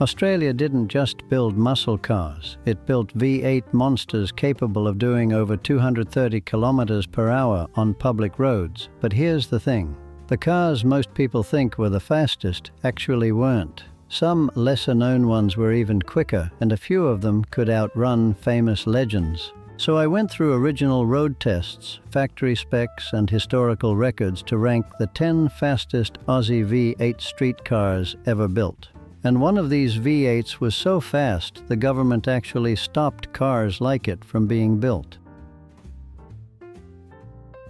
Australia didn't just build muscle cars, it built V8 monsters capable of doing over 230 kilometers per hour on public roads. But here's the thing. The cars most people think were the fastest actually weren't. Some lesser-known ones were even quicker, and a few of them could outrun famous legends. So I went through original road tests, factory specs, and historical records to rank the 10 fastest Aussie V8 street cars ever built. And one of these V8s was so fast, the government actually stopped cars like it from being built.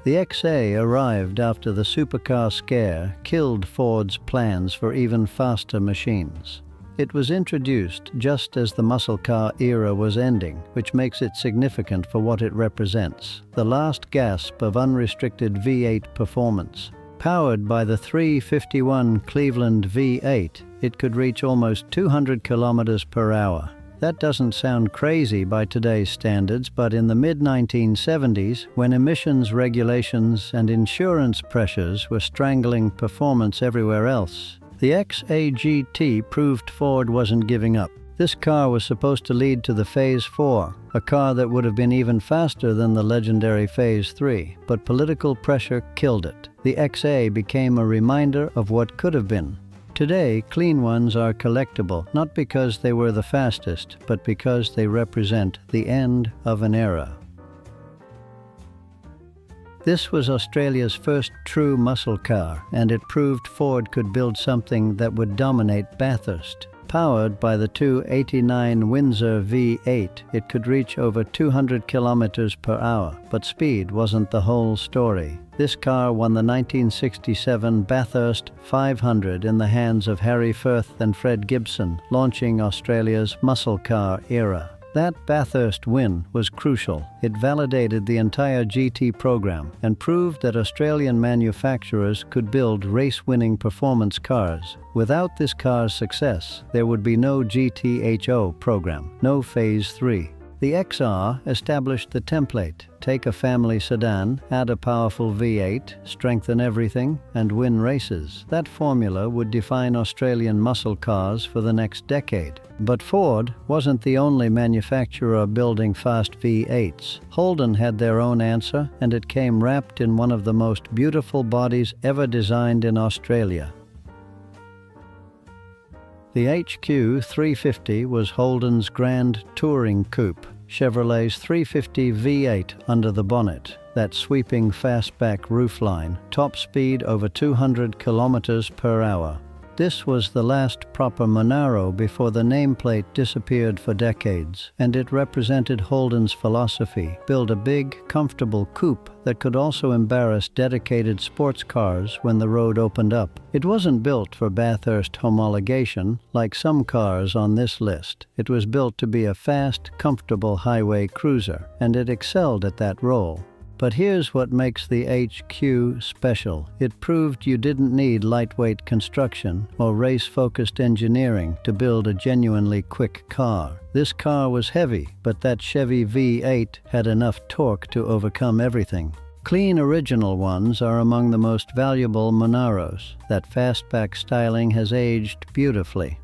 The XA arrived after the supercar scare killed Ford's plans for even faster machines. It was introduced just as the muscle car era was ending, which makes it significant for what it represents: the last gasp of unrestricted V8 performance. Powered by the 351 Cleveland V8, it could reach almost 200 kilometers per hour. That doesn't sound crazy by today's standards, but in the mid-1970s, when emissions regulations and insurance pressures were strangling performance everywhere else, the XA GT proved Ford wasn't giving up. This car was supposed to lead to the Phase 4, a car that would have been even faster than the legendary Phase 3, but political pressure killed it. The XA became a reminder of what could have been. Today, clean ones are collectible, not because they were the fastest, but because they represent the end of an era. This was Australia's first true muscle car, and it proved Ford could build something that would dominate Bathurst. Powered by the 289 Windsor V8, it could reach over 200 kilometers per hour, but speed wasn't the whole story. This car won the 1967 Bathurst 500 in the hands of Harry Firth and Fred Gibson, launching Australia's muscle car era. That Bathurst win was crucial. It validated the entire GT program and proved that Australian manufacturers could build race-winning performance cars. Without this car's success, there would be no GTHO program, no Phase 3. The XR established the template: take a family sedan, add a powerful V8, strengthen everything, and win races. That formula would define Australian muscle cars for the next decade. But Ford wasn't the only manufacturer building fast V8s. Holden had their own answer, and it came wrapped in one of the most beautiful bodies ever designed in Australia. The HQ 350 was Holden's grand touring coupe. Chevrolet's 350 V8 under the bonnet, that sweeping fastback roofline, top speed over 200 kilometers per hour. This was the last proper Monaro before the nameplate disappeared for decades, and it represented Holden's philosophy: build a big, comfortable coupe that could also embarrass dedicated sports cars when the road opened up. It wasn't built for Bathurst homologation like some cars on this list. It was built to be a fast, comfortable highway cruiser, and it excelled at that role. But here's what makes the HQ special. It proved you didn't need lightweight construction or race-focused engineering to build a genuinely quick car. This car was heavy, but that Chevy V8 had enough torque to overcome everything. Clean original ones are among the most valuable Monaros. That fastback styling has aged beautifully.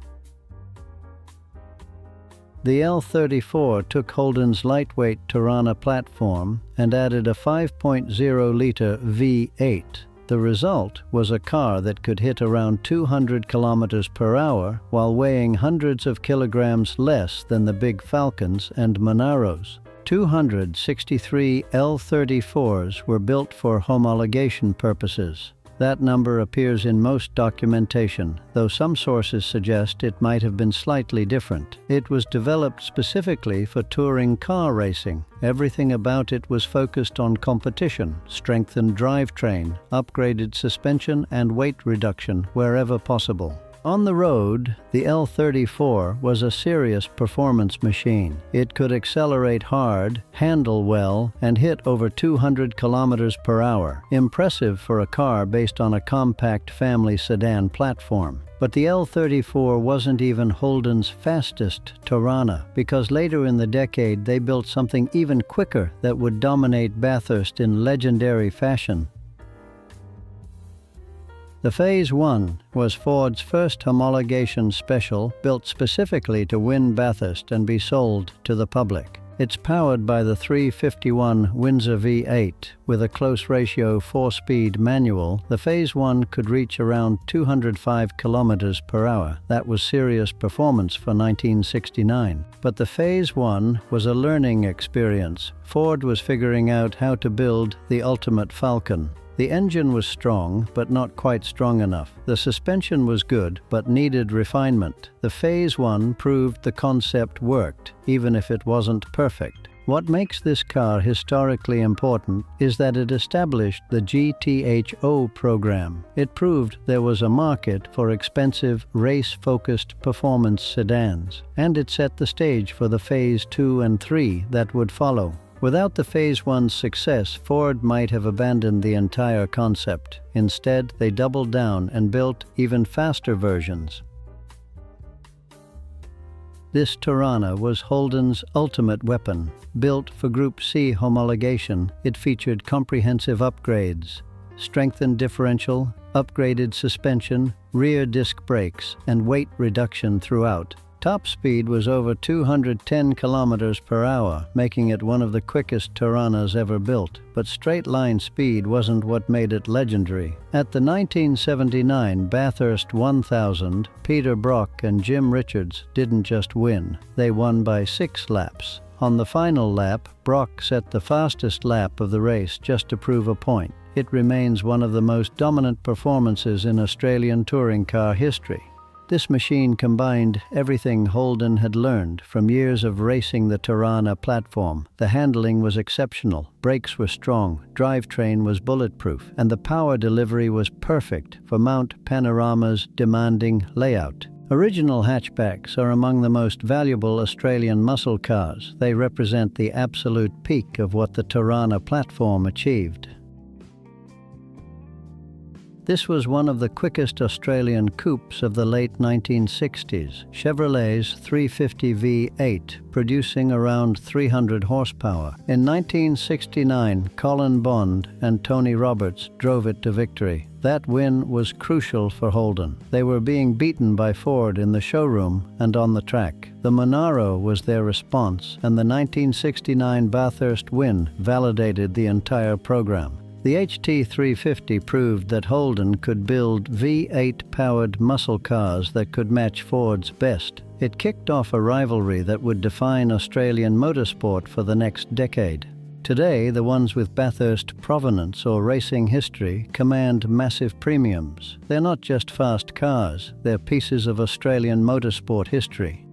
The L34 took Holden's lightweight Torana platform and added a 5.0-liter V8. The result was a car that could hit around 200 kilometers per hour while weighing hundreds of kilograms less than the big Falcons and Monaros. 263 L34s were built for homologation purposes. That number appears in most documentation, though some sources suggest it might have been slightly different. It was developed specifically for touring car racing. Everything about it was focused on competition, strengthened drivetrain, upgraded suspension, and weight reduction wherever possible. On the road, the L34 was a serious performance machine. It could accelerate hard, handle well, and hit over 200 kilometers per hour. Impressive for a car based on a compact family sedan platform. But the L34 wasn't even Holden's fastest Torana, because later in the decade they built something even quicker that would dominate Bathurst in legendary fashion. The Phase 1 was Ford's first homologation special built specifically to win Bathurst and be sold to the public. It's powered by the 351 Windsor V8. With a close ratio 4-speed manual, the Phase 1 could reach around 205 kilometers per hour. That was serious performance for 1969. But the Phase 1 was a learning experience. Ford was figuring out how to build the ultimate Falcon. The engine was strong, but not quite strong enough. The suspension was good, but needed refinement. The Phase 1 proved the concept worked, even if it wasn't perfect. What makes this car historically important is that it established the GTHO program. It proved there was a market for expensive, race-focused performance sedans, and it set the stage for the Phase 2 and 3 that would follow. Without the Phase 1's success, Ford might have abandoned the entire concept. Instead, they doubled down and built even faster versions. This Torana was Holden's ultimate weapon. Built for Group C homologation, it featured comprehensive upgrades: strengthened differential, upgraded suspension, rear disc brakes, and weight reduction throughout. Top speed was over 210 kilometers per hour, making it one of the quickest Toranas ever built. But straight-line speed wasn't what made it legendary. At the 1979 Bathurst 1000, Peter Brock and Jim Richards didn't just win, they won by 6 laps. On the final lap, Brock set the fastest lap of the race just to prove a point. It remains one of the most dominant performances in Australian touring car history. This machine combined everything Holden had learned from years of racing the Torana platform. The handling was exceptional, brakes were strong, drivetrain was bulletproof, and the power delivery was perfect for Mount Panorama's demanding layout. Original hatchbacks are among the most valuable Australian muscle cars. They represent the absolute peak of what the Torana platform achieved. This was one of the quickest Australian coupes of the late 1960s, Chevrolet's 350 V8, producing around 300 horsepower. In 1969, Colin Bond and Tony Roberts drove it to victory. That win was crucial for Holden. They were being beaten by Ford in the showroom and on the track. The Monaro was their response, and the 1969 Bathurst win validated the entire program. The HT 350 proved that Holden could build V8-powered muscle cars that could match Ford's best. It kicked off a rivalry that would define Australian motorsport for the next decade. Today, the ones with Bathurst provenance or racing history command massive premiums. They're not just fast cars, they're pieces of Australian motorsport history.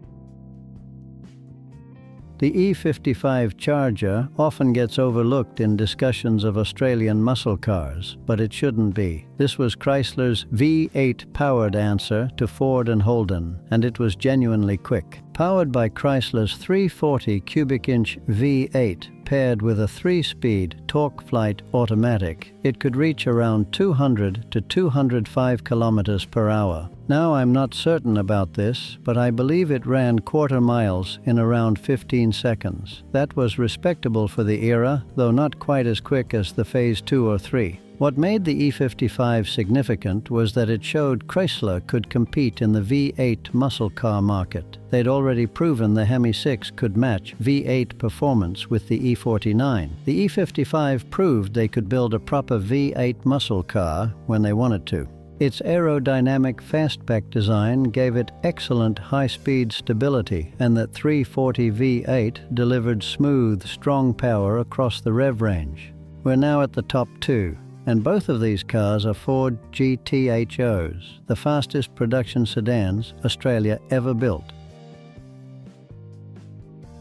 The E55 Charger often gets overlooked in discussions of Australian muscle cars, but it shouldn't be. This was Chrysler's V8 powered answer to Ford and Holden, and it was genuinely quick. Powered by Chrysler's 340 cubic inch V8, paired with a 3-speed torque-flight automatic, it could reach around 200 to 205 kilometers per hour. Now, I'm not certain about this, but I believe it ran quarter miles in around 15 seconds. That was respectable for the era, though not quite as quick as the Phase 2 or 3. What made the E55 significant was that it showed Chrysler could compete in the V8 muscle car market. They'd already proven the Hemi 6 could match V8 performance with the E49. The E55 proved they could build a proper V8 muscle car when they wanted to. Its aerodynamic fastback design gave it excellent high-speed stability, and that 340 V8 delivered smooth, strong power across the rev range. We're now at the top 2. And both of these cars are Ford GTHOs, the fastest production sedans Australia ever built.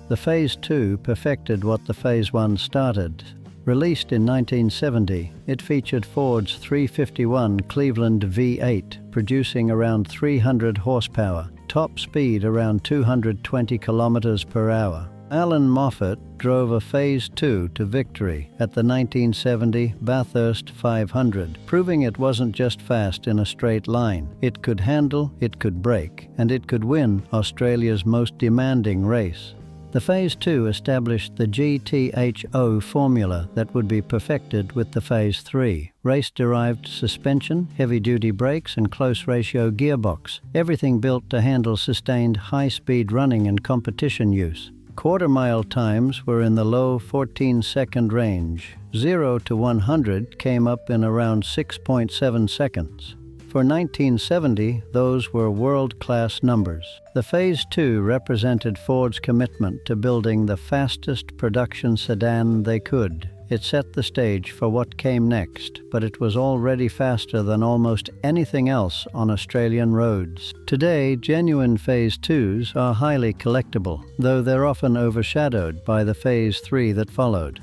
The Phase 2 perfected what the Phase 1 started. Released in 1970, it featured Ford's 351 Cleveland V8, producing around 300 horsepower, top speed around 220 kilometers per hour. Alan Moffat drove a Phase 2 to victory at the 1970 Bathurst 500, proving it wasn't just fast in a straight line. It could handle, it could brake, and it could win Australia's most demanding race. The Phase 2 established the GTHO formula that would be perfected with the Phase 3. Race-derived suspension, heavy-duty brakes and close-ratio gearbox. Everything built to handle sustained high-speed running and competition use. Quarter-mile times were in the low 14-second range. 0 to 100 came up in around 6.7 seconds. For 1970, those were world-class numbers. The Phase 2 represented Ford's commitment to building the fastest production sedan they could. It set the stage for what came next, but it was already faster than almost anything else on Australian roads. Today, genuine Phase 2s are highly collectible, though they're often overshadowed by the Phase 3 that followed.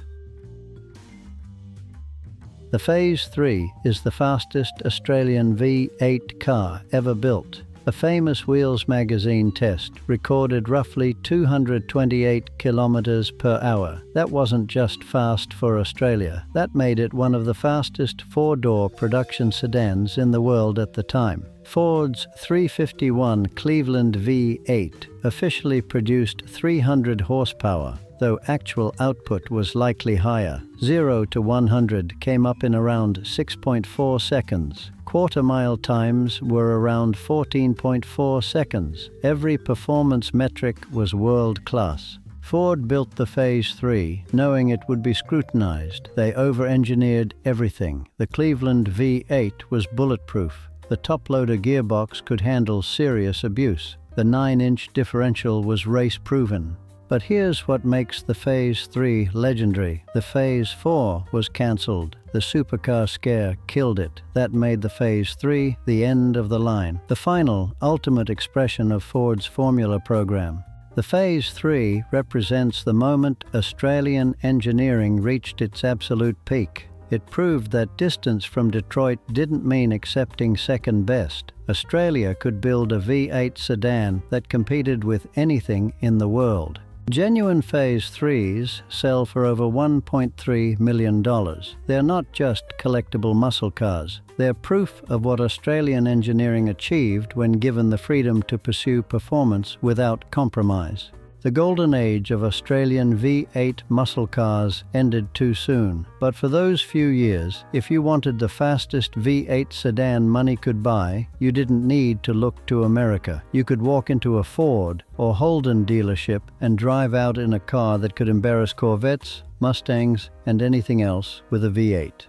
The Phase 3 is the fastest Australian V8 car ever built. A famous Wheels magazine test recorded roughly 228 kilometres per hour. That wasn't just fast for Australia. That made it one of the fastest four-door production sedans in the world at the time. Ford's 351 Cleveland V8 officially produced 300 horsepower, though actual output was likely higher. 0 to 100 came up in around 6.4 seconds. Quarter-mile times were around 14.4 seconds. Every performance metric was world-class. Ford built the Phase 3 knowing it would be scrutinized. They over-engineered everything. The Cleveland V8 was bulletproof. The top-loader gearbox could handle serious abuse. The 9-inch differential was race-proven. But here's what makes the Phase 3 legendary. The Phase 4 was cancelled. The supercar scare killed it. That made the Phase 3 the end of the line, the final, ultimate expression of Ford's formula program. The Phase 3 represents the moment Australian engineering reached its absolute peak. It proved that distance from Detroit didn't mean accepting second best. Australia could build a V8 sedan that competed with anything in the world. Genuine Phase 3s sell for over $1.3 million. They're not just collectible muscle cars. They're proof of what Australian engineering achieved when given the freedom to pursue performance without compromise. The golden age of Australian V8 muscle cars ended too soon, but for those few years, if you wanted the fastest V8 sedan money could buy, you didn't need to look to America. You could walk into a Ford or Holden dealership and drive out in a car that could embarrass Corvettes, Mustangs, and anything else with a V8.